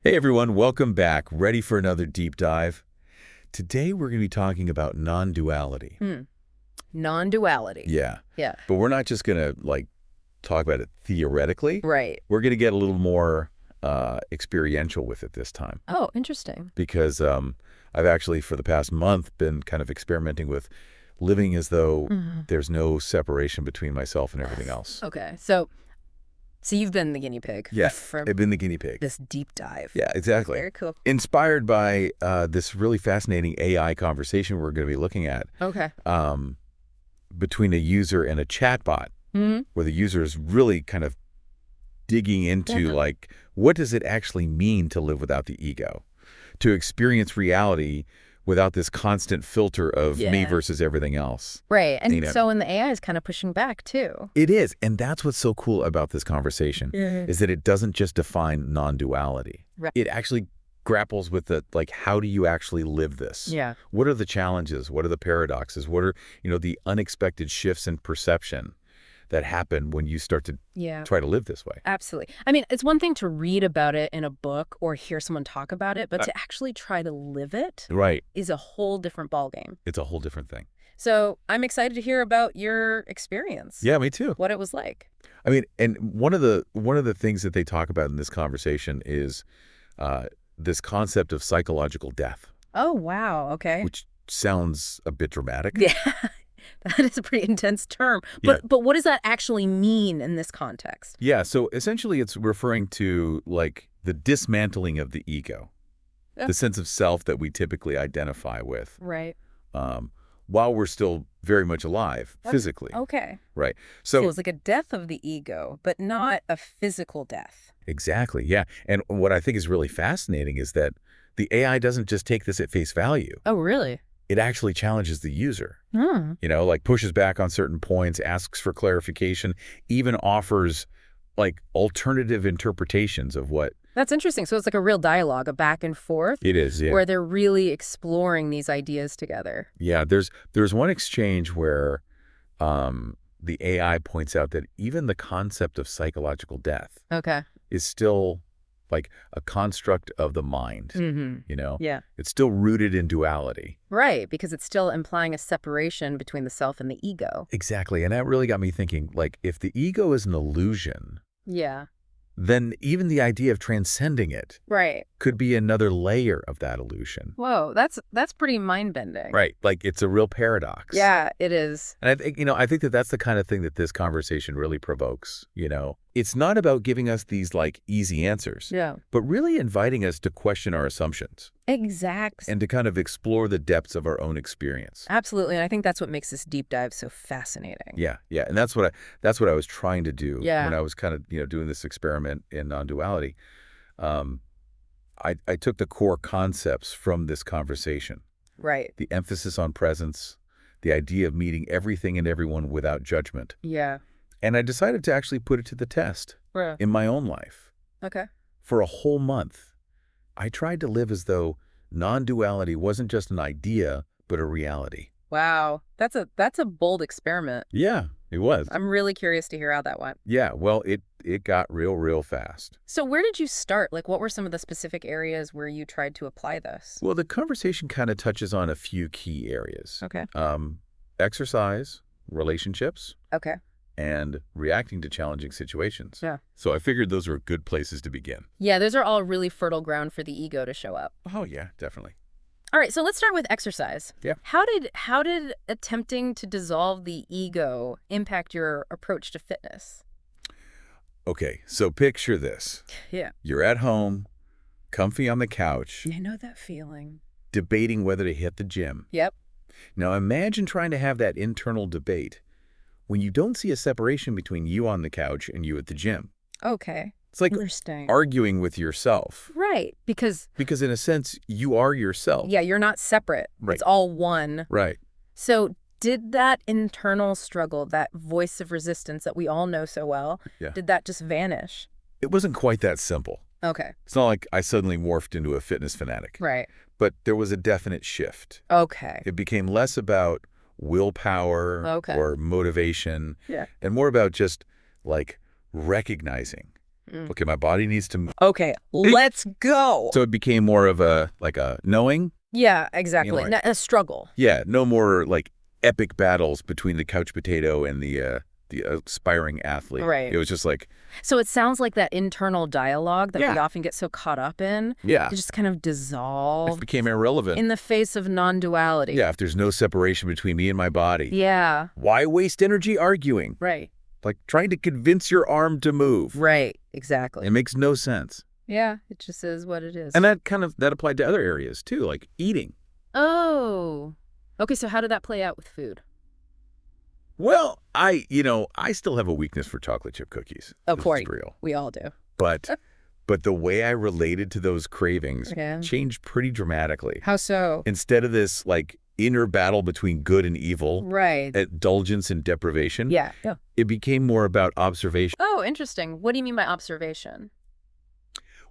Hey everyone, welcome back. Ready for another deep dive? Today we're going to be talking about non-duality. Non-duality. Yeah, Yeah. but we're not just going to talk about it theoretically. Right. We're going to get a little more experiential with it this time Oh, interesting. because I've actually for the past month been kind of experimenting with living as though there's no separation between myself and everything else. Okay. So you've been the guinea pig Yeah, for I've been the guinea pig. this deep dive. Yeah, exactly. Very cool. Inspired by this really fascinating AI conversation we're going to be looking at. Okay. Between a user and a chatbot, where the user is really kind of digging into what does it actually mean to live without the ego, to experience reality without this constant filter of me versus everything else. Right. And so and the AI is kind of pushing back too. It is. And that's what's so cool about this conversation is that it doesn't just define non-duality. Right. It actually grapples with the, how do you actually live this? Yeah. What are the challenges? What are the paradoxes? What are, the unexpected shifts in perception that happen when you start to try to live this way? Absolutely. I mean, it's one thing to read about it in a book or hear someone talk about it, but to actually try to live it is a whole different ballgame. It's a whole different thing. So I'm excited to hear about your experience. Yeah, me too. What it was like. I mean, and one of the things that they talk about in this conversation is this concept of psychological death. Oh, wow. Okay. Which sounds a bit dramatic. Yeah. That is a pretty intense term. But what does that actually mean in this context? Yeah, so essentially it's referring to the dismantling of the ego, the sense of self that we typically identify with. Right. While we're still very much alive physically. Okay. Right. So it's like a death of the ego, but not a physical death. Exactly, yeah. And what I think is really fascinating is that the AI doesn't just take this at face value. Oh, really? It actually challenges the user, pushes back on certain points, asks for clarification, even offers alternative interpretations of what. That's interesting. So it's like a real dialogue, a back and forth. It is, yeah. Where they're really exploring these ideas together. Yeah, there's one exchange where the AI points out that even the concept of psychological death is still a construct of the mind, Yeah. It's still rooted in duality. Right, because it's still implying a separation between the self and the ego. Exactly, and that really got me thinking, if the ego is an illusion, then even the idea of transcending it could be another layer of that illusion. Whoa, that's pretty mind-bending. Right, it's a real paradox. Yeah, it is. And I think that that's the kind of thing that this conversation really provokes, It's not about giving us these easy answers, but really inviting us to question our assumptions. Exactly. And to kind of explore the depths of our own experience. Absolutely, and I think that's what makes this deep dive so fascinating. Yeah, and that's what I was trying to do when I was kind of doing this experiment in non-duality. I took the core concepts from this conversation. Right. The emphasis on presence, the idea of meeting everything and everyone without judgment. Yeah. And I decided to actually put it to the test in my own life. Okay. For a whole month, I tried to live as though non-duality wasn't just an idea, but a reality. Wow. That's a bold experiment. Yeah, it was. I'm really curious to hear how that went. Yeah, well, it got real fast. So where did you start? What were some of the specific areas where you tried to apply this? Well, the conversation kind of touches on a few key areas. Okay. Exercise, relationships. Okay. And reacting to challenging situations. Yeah. So I figured those were good places to begin. Yeah, those are all really fertile ground for the ego to show up. Oh, yeah, definitely. All right, so let's start with exercise. Yeah. How did attempting to dissolve the ego impact your approach to fitness? Okay, so picture this. Yeah. You're at home, comfy on the couch. I know that feeling. Debating whether to hit the gym. Yep. Now imagine trying to have that internal debate when you don't see a separation between you on the couch and you at the gym. Okay. It's like arguing with yourself. Right, because in a sense, you are yourself. Yeah, you're not separate. Right. It's all one. Right. So did that internal struggle, that voice of resistance that we all know so well, did that just vanish? It wasn't quite that simple. Okay. It's not like I suddenly morphed into a fitness fanatic. Right. But there was a definite shift. Okay. It became less about willpower or motivation and more about just recognizing Okay, my body needs to move. Okay, let's go. So it became more of a knowing. Yeah, exactly. Like, A struggle. Yeah, no more like epic battles between the couch potato and the aspiring athlete. Right. It was just like. So it sounds like that internal dialogue that we often get so caught up in. Yeah. It just kind of dissolved. It became irrelevant. In the face of non-duality. Yeah, if there's no separation between me and my body. Yeah. Why waste energy arguing? Right. Like trying to convince your arm to move. Right, exactly. It makes no sense. Yeah, it just is what it is. And that applied to other areas too, like eating. Oh. Okay, so how did that play out with food? Well, I still have a weakness for chocolate chip cookies. Of course. Real. We all do. But the way I related to those cravings changed pretty dramatically. How so? Instead of this like inner battle between good and evil, right, indulgence and deprivation, it became more about observation. Oh, interesting. What do you mean by observation?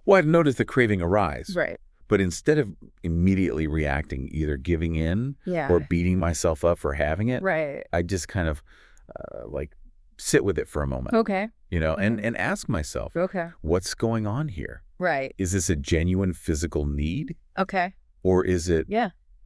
Well, I'd noticed the craving arise. Right. But instead of immediately reacting, either giving in or beating myself up for having it, I just kind of like sit with it for a moment. Okay. And ask myself, what's going on here? Right. Is this a genuine physical need? Okay. Or is it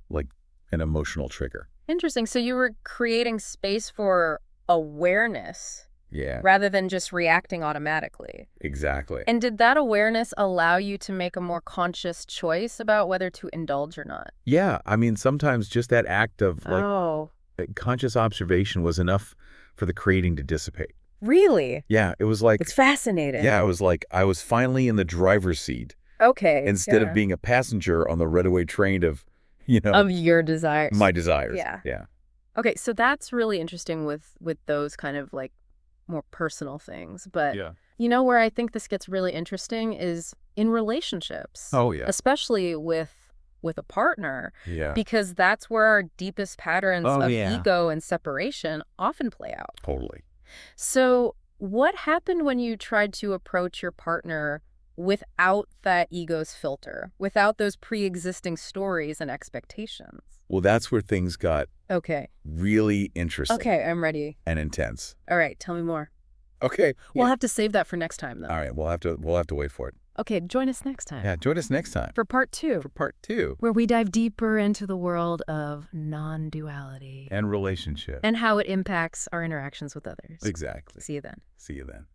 like an emotional trigger? Interesting. So you were creating space for awareness. Yeah. Rather than just reacting automatically. Exactly. And did that awareness allow you to make a more conscious choice about whether to indulge or not? Yeah. I mean, sometimes just that act of like conscious observation was enough for the craving to dissipate. Really? Yeah. It was like. It's fascinating. Yeah. It was like I was finally in the driver's seat. Okay. Instead of being a passenger on the runaway train of, of your desires. My desires. Yeah. Yeah. Okay. So that's really interesting with those kind of like more personal things. But where I think this gets really interesting is in relationships. Oh, yeah. Especially with a partner. Yeah. Because that's where our deepest patterns of ego and separation often play out. Totally. So what happened when you tried to approach your partner without that ego's filter, without those pre-existing stories and expectations? Well, that's where things got really interesting. Okay, I'm ready. And intense. All right, tell me more. Okay. We'll have to save that for next time, though. All right, we'll have to wait for it. Okay, join us next time. Yeah, join us next time. For part 2. For part 2. Where we dive deeper into the world of non-duality. And relationship. And how it impacts our interactions with others. Exactly. See you then. See you then.